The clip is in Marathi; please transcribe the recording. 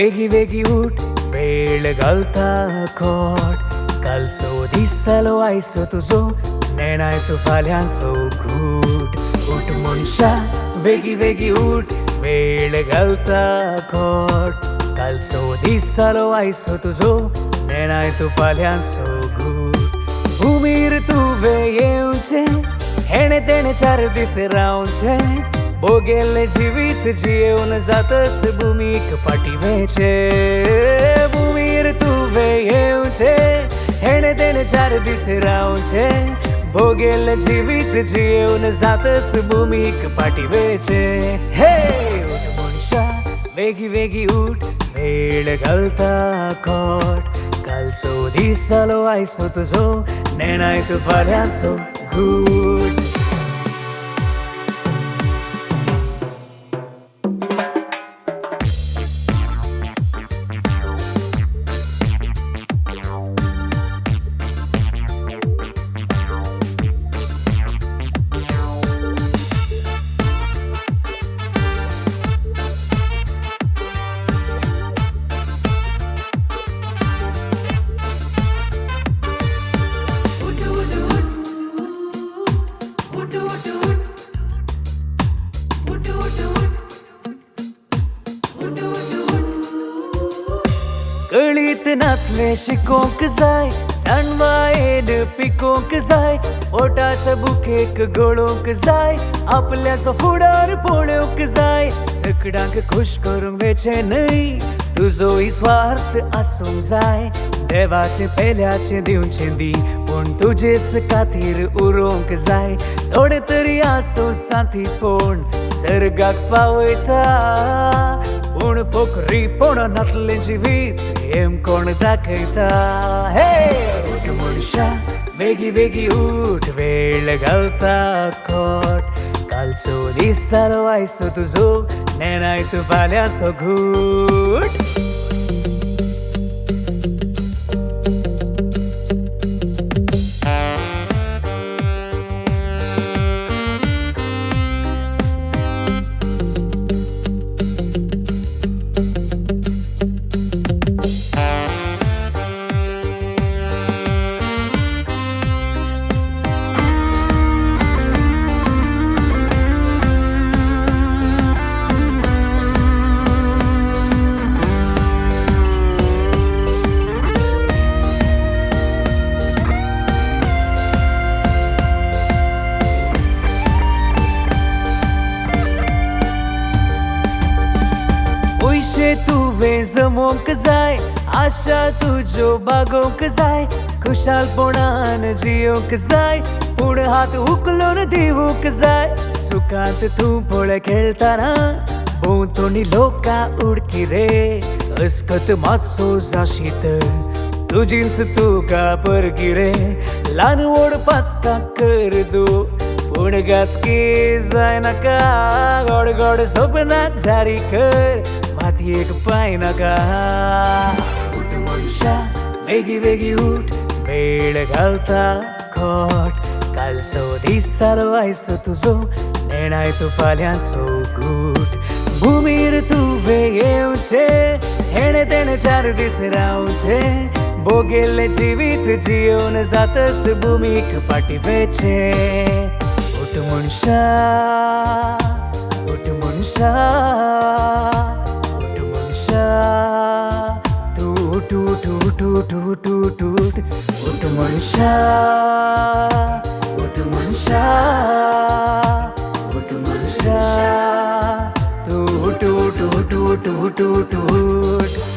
वेगी वेगी उठ वेळ घालता खोट कलसो दिसलो आयसो तुजो नेणायतो फाल्यांचो घूट उठ मनशा वेगी वेगी उठ वेळ घालता खोट कलसो दिसलो आयसो तुजो नेणायतो फाल्यांचो घूट भूमीर तुवें येवचें हेणे तेणे 4 दीस रावचें बोगेले जिवीत जियेवन जातस भूमीक पाठिवेचे भूमीर तुवें येवचें हेणे तेणे 4 दीस रावचे भोगेले जिवीत जियेवन जातस भूमीक पाठिवेचे हे उठ मनशा वेगी वेगी उठ वेळ घालता खोट कालचो दिसलो आयसो तुजो नेणायतो फाल्यांचो घूट कळीत नातले शिकोंक जाय जाणवायेन पिकोंक जाय पोटाच्या बुकेक गळोंक जाय आपल्याचो फुडार पळोवंक जाय सकडांक खुश करूंक वेचे न्हय तुजोय स्वार्थ आसूंक जाय देवाचे पेल्याचे दिवचें दी पूण तुजेच खातीर उरोवंक जाय थोडे तरी आसूं साथी पूण सर्गाक पावयता पूण पोखरी पूण नातले जिवीत हेम कोण दाखयता हे उठ मनशा वेगी वेगी उठ वेळ घालता खोट कालचो दिसलो आयसो तुजो नेणायतो फाल्यांचो घूट पयशे तुवें जमोवंक जाय आशा तुज्यो बागोवंक जाय खुशालपणान जियोंक जाय पूण हात उखलून दिवूंक जाय सुखांत तूं पळय खेळटाना भोंवतणी लोकां उडकी रे अस्कत मातसो जाशीत तुजींच तुका परकी रे ल्हान व्हड पातकां कर दू पूण गातकी जाय नाका गोड गोड सपनां जारी कर मातयेक पांय नाका उठ मनशा वेगी वेगी उठ वेळ घालता खोट कालचो दिसलो आयसो तुजो नेणायतो फाल्यांचो घूट भूमीर तुवें येवचें हेणे तेणे 4 दीस रावचें बोगेले जिवीत जियोवन जातस भूमीक पाठिवेचें उठ मनशा उठ मनशा उठ मनशा तू उठ उठ उठ उठ उठ उठ उठ उठ मनशा उठ मनशा उठ मनशा तू उठ उठ उठ उठ उठ उठ उठ